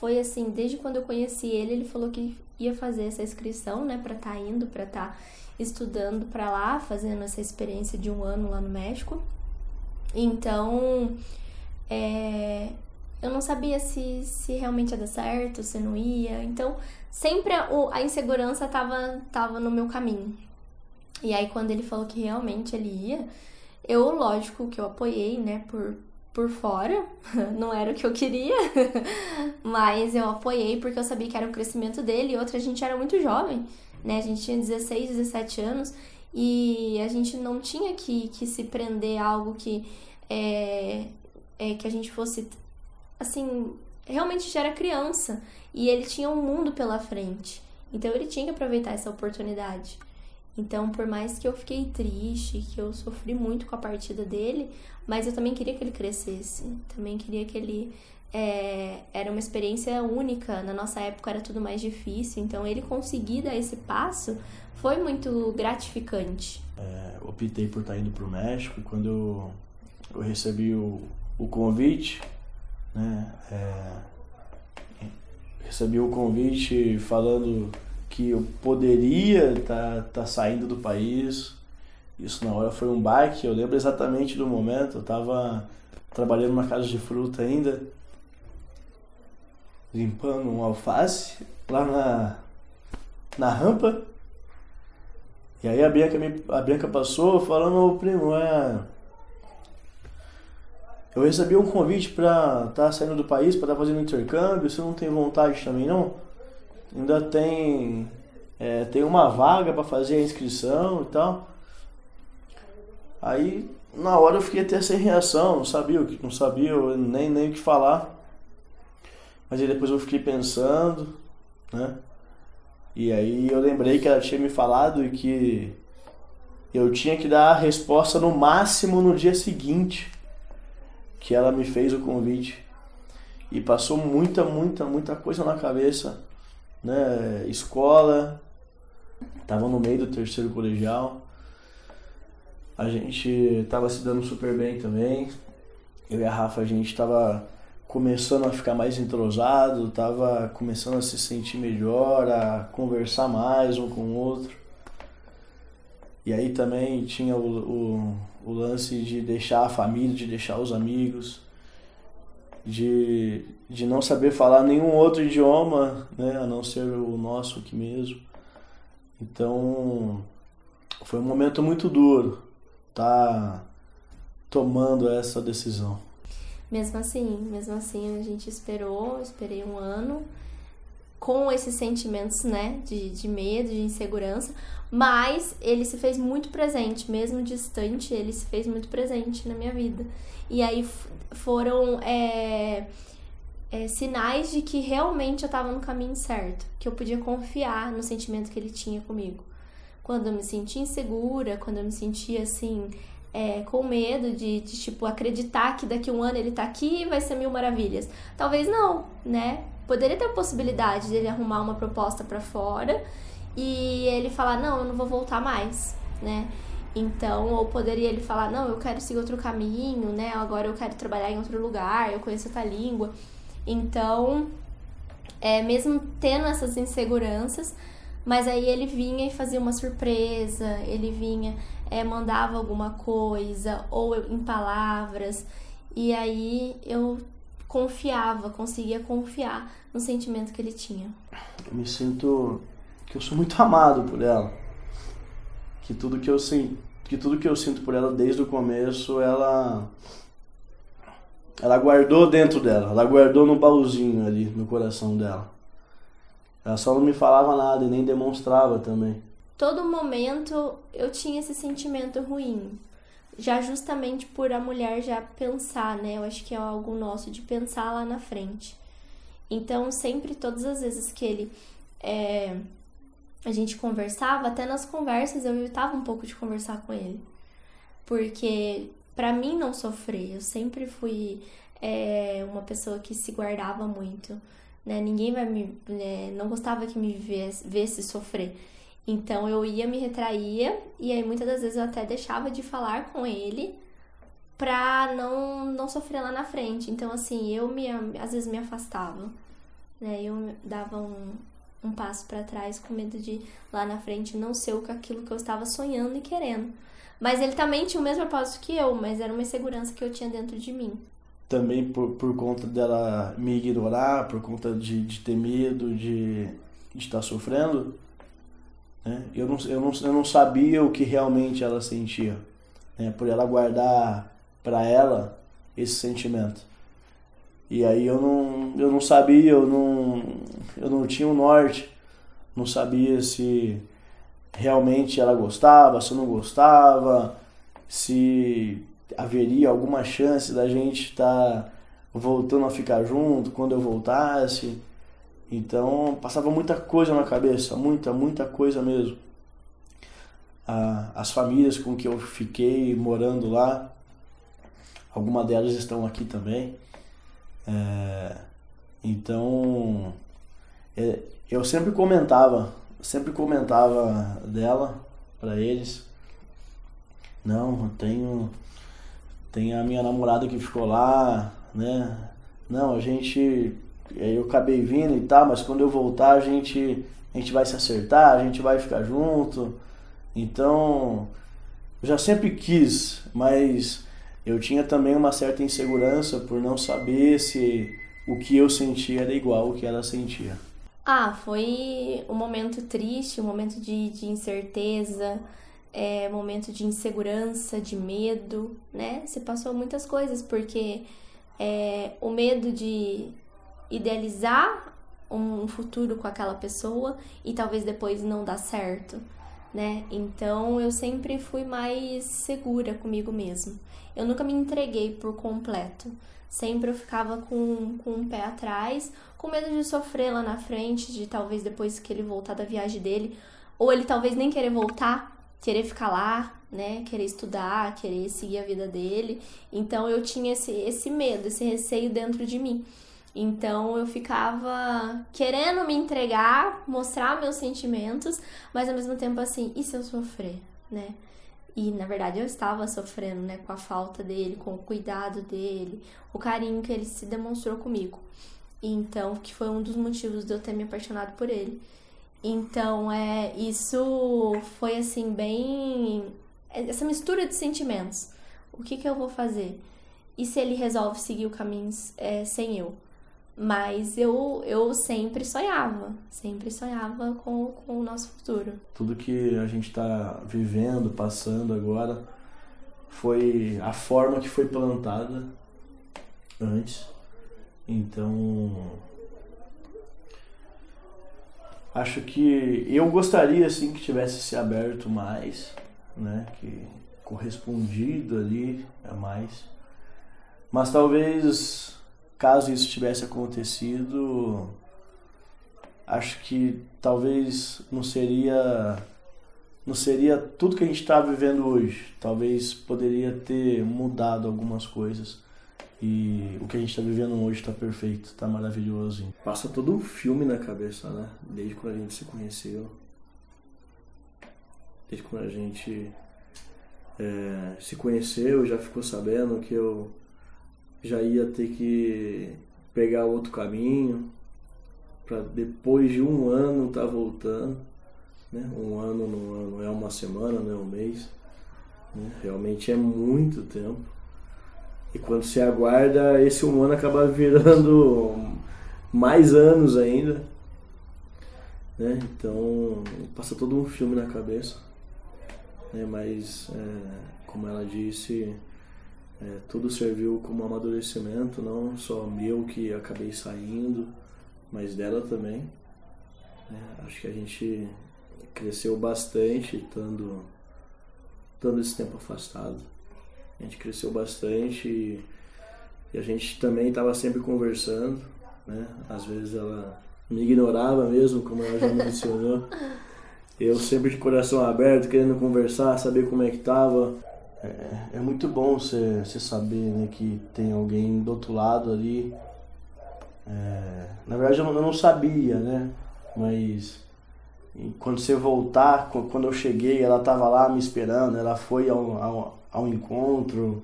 foi assim, desde quando eu conheci ele falou que ia fazer essa inscrição, né, pra estar indo, pra estar estudando pra lá, fazendo essa experiência de 1 ano lá no México. Então, eu não sabia se realmente ia dar certo, se não ia. Então, sempre a insegurança tava no meu caminho. E aí, quando ele falou que realmente ele ia, lógico que eu apoiei, né, por fora. Não era o que eu queria, mas eu apoiei porque eu sabia que era o crescimento dele. E outra, a gente era muito jovem, né, a gente tinha 16, 17 anos e a gente não tinha que se prender a algo que a gente fosse, assim, realmente já era criança e ele tinha um mundo pela frente, então ele tinha que aproveitar essa oportunidade. Então, por mais que eu fiquei triste, que eu sofri muito com a partida dele, mas eu também queria que ele crescesse, também queria que ele era uma experiência única. Na nossa época era tudo mais difícil, então ele conseguir dar esse passo foi muito gratificante. Optei por estar indo para o México e quando eu recebi o convite, né, recebi o convite falando que eu poderia tá saindo do país. Isso na hora foi um baque. Eu lembro exatamente do momento. Eu estava trabalhando numa casa de fruta ainda, limpando um alface lá na rampa. E aí a Bianca passou falando: primo, eu recebi um convite para estar saindo do país, para estar fazendo intercâmbio. Você não tem vontade também, não? Ainda tem uma vaga para fazer a inscrição e tal. Aí, na hora eu fiquei até sem reação, não sabia nem o que falar. Mas aí depois eu fiquei pensando, né? E aí eu lembrei que ela tinha me falado que eu tinha que dar a resposta no máximo no dia seguinte que ela me fez o convite. E passou muita coisa na cabeça, né? Escola, tava no meio do 3º colegial, a gente tava se dando super bem também. Eu e a Rafa, a gente tava começando a ficar mais entrosado, tava começando a se sentir melhor, a conversar mais um com o outro. E aí também tinha o lance de deixar a família, de deixar os amigos, de não saber falar nenhum outro idioma, né, a não ser o nosso aqui mesmo. Então, foi um momento muito duro tá tomando essa decisão. Mesmo assim, a gente esperei 1 ano com esses sentimentos, né, de medo, de insegurança, mas ele se fez muito presente, mesmo distante, ele se fez muito presente na minha vida. E aí foram sinais de que realmente eu estava no caminho certo, que eu podia confiar no sentimento que ele tinha comigo. Quando eu me sentia insegura, quando eu me sentia assim, com medo de tipo, acreditar que daqui 1 ano ele tá aqui e vai ser 1000 maravilhas. Talvez não, né? Poderia ter a possibilidade dele arrumar uma proposta pra fora e ele falar: não, eu não vou voltar mais, né? Então, ou poderia ele falar: não, eu quero seguir outro caminho, né? Agora eu quero trabalhar em outro lugar, eu conheço outra língua. Então, mesmo tendo essas inseguranças, mas aí ele vinha e fazia uma surpresa, ele vinha, mandava alguma coisa, ou em palavras, e aí eu conseguia confiar no sentimento que ele tinha. Eu me sinto que eu sou muito amado por ela, que tudo que eu sinto por ela desde o começo, ela guardou dentro dela, ela guardou no baúzinho ali, no coração dela. Ela só não me falava nada e nem demonstrava também. Todo momento eu tinha esse sentimento ruim, já justamente por a mulher já pensar, né? Eu acho que é algo nosso de pensar lá na frente. Então, sempre, todas as vezes que ele, a gente conversava, até nas conversas eu evitava um pouco de conversar com ele. Porque, pra mim não sofrer, eu sempre fui uma pessoa que se guardava muito, né? Ninguém vai não gostava que me visse sofrer. Então eu ia, me retraía, e aí muitas das vezes eu até deixava de falar com ele pra não sofrer lá na frente. Então assim, às vezes me afastava, né? Eu dava um passo para trás com medo de lá na frente não ser aquilo que eu estava sonhando e querendo. Mas ele também tinha o mesmo propósito que eu, mas era uma insegurança que eu tinha dentro de mim. Também por conta dela me ignorar, por conta de ter medo de estar sofrendo, né? Eu não sabia o que realmente ela sentia, né? Por ela guardar para ela esse sentimento. E aí eu não sabia, eu não tinha um norte, não sabia se realmente ela gostava, se não gostava, se haveria alguma chance da gente estar voltando a ficar junto quando eu voltasse. Então passava muita coisa na cabeça, muita coisa mesmo. As famílias com que eu fiquei morando lá, algumas delas estão aqui também. Então eu sempre comentava dela para eles. Não, tem a minha namorada que ficou lá, né? Não, eu acabei vindo e tal, mas quando eu voltar a gente vai se acertar, a gente vai ficar junto. Então, eu já sempre quis, mas eu tinha também uma certa insegurança por não saber se o que eu sentia era igual ao que ela sentia. Foi um momento triste, um momento de incerteza, momento de insegurança, de medo, né? Você passou muitas coisas, porque o medo de idealizar um futuro com aquela pessoa e talvez depois não dar certo, né? Então eu sempre fui mais segura comigo mesma. Eu nunca me entreguei por completo. Sempre eu ficava com um pé atrás, com medo de sofrer lá na frente, de talvez depois que ele voltar da viagem dele, ou ele talvez nem querer voltar, querer ficar lá, né? Querer estudar, querer seguir a vida dele. Então eu tinha esse medo, esse receio dentro de mim. Então eu ficava querendo me entregar, mostrar meus sentimentos, mas ao mesmo tempo assim, e se eu sofrer, né? E na verdade eu estava sofrendo, né? Com a falta dele, com o cuidado dele, o carinho que ele se demonstrou comigo. Então, que foi um dos motivos de eu ter me apaixonado por ele. Então, isso foi assim, bem... essa mistura de sentimentos. O que eu vou fazer? E se ele resolve seguir o caminho sem eu? Mas eu sempre sonhava com o nosso futuro. Tudo que a gente está vivendo, passando agora, foi a forma que foi plantada antes. Então, acho que eu gostaria assim que tivesse se aberto mais, né, que correspondido ali a mais. Mas talvez, caso isso tivesse acontecido, acho que talvez não seria tudo que a gente está vivendo hoje. Talvez poderia ter mudado algumas coisas. E o que a gente está vivendo hoje está perfeito, está maravilhoso. Passa todo um filme na cabeça, né? Desde quando a gente se conheceu. Desde quando a gente se conheceu, já ficou sabendo que eu já ia ter que pegar outro caminho, para depois de um ano tá voltando, né? Um ano não é uma semana, não é um mês, né? Realmente é muito tempo. E quando se aguarda, esse um ano acaba virando mais anos ainda, né? Então passa todo um filme na cabeça, né? Mas como ela disse, tudo serviu como amadurecimento, não só meu que acabei saindo, mas dela também, né? Acho que a gente cresceu bastante estando esse tempo afastado. A gente cresceu bastante e a gente também estava sempre conversando, né? Às vezes ela me ignorava mesmo, como ela já mencionou. Eu sempre de coração aberto, querendo conversar, saber como é que tava. É muito bom você saber, né, que tem alguém do outro lado ali. Na verdade eu não sabia, né? Mas quando você voltar, quando eu cheguei, ela estava lá me esperando, ela foi ao encontro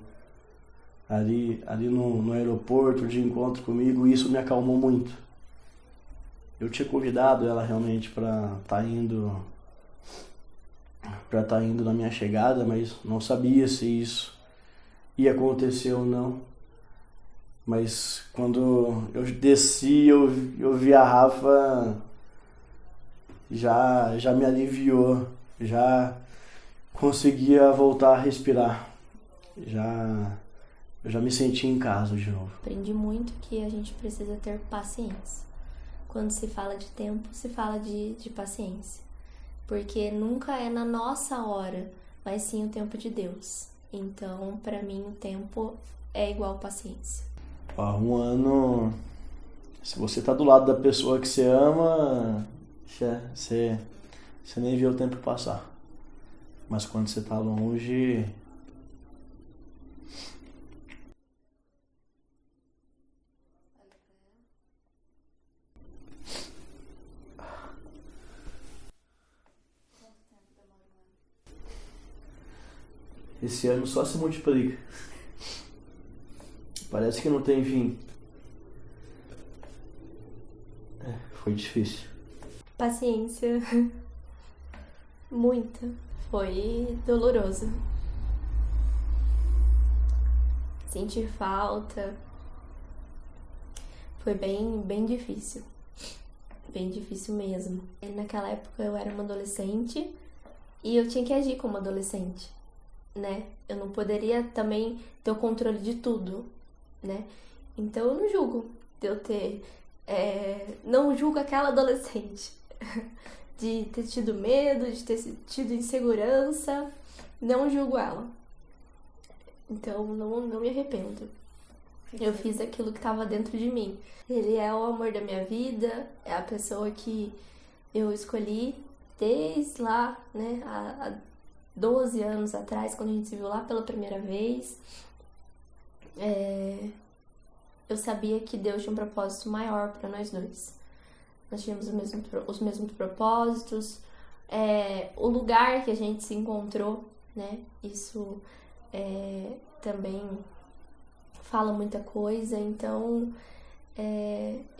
ali no aeroporto de encontro comigo, e isso me acalmou muito. eu tinha convidado ela realmente pra estar indo na minha chegada, mas não sabia se isso ia acontecer ou não. Mas quando eu desci, eu vi a Rafa, já me aliviou, já conseguia voltar a respirar, eu já me senti em casa de novo. Aprendi muito que a gente precisa ter paciência. Quando se fala de tempo, se fala de paciência. Porque nunca é na nossa hora, mas sim o tempo de Deus. Então, pra mim, o tempo é igual paciência. Um ano, se você tá do lado da pessoa que você ama, você nem vê o tempo passar. Mas quando você tá longe... Esse ano só se multiplica. Parece que não tem fim. Foi difícil. Paciência. Muita. Foi doloroso. Sentir falta. Foi bem difícil. Bem difícil mesmo. Naquela época eu era uma adolescente e eu tinha que agir como adolescente, né? Eu não poderia também ter o controle de tudo, né? Então eu não julgo de eu ter... não julgo aquela adolescente de ter tido medo, de ter tido insegurança. Não julgo ela. Então não me arrependo. Eu fiz aquilo que estava dentro de mim. Ele é o amor da minha vida, é a pessoa que eu escolhi desde lá, né, há 12 anos atrás, quando a gente se viu lá pela primeira vez. Eu sabia que Deus tinha um propósito maior para nós dois. Nós tínhamos os mesmos propósitos, o lugar que a gente se encontrou, né, isso também fala muita coisa. Então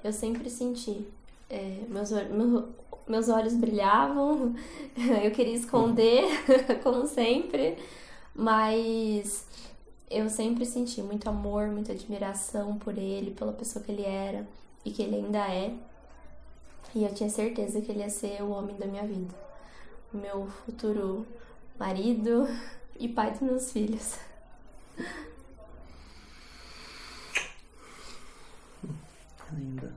eu sempre senti, meus olhos brilhavam, eu queria esconder, como sempre, mas eu sempre senti muito amor, muita admiração por ele, pela pessoa que ele era e que ele ainda é, e eu tinha certeza que ele ia ser o homem da minha vida, o meu futuro marido e pai dos meus filhos. Linda.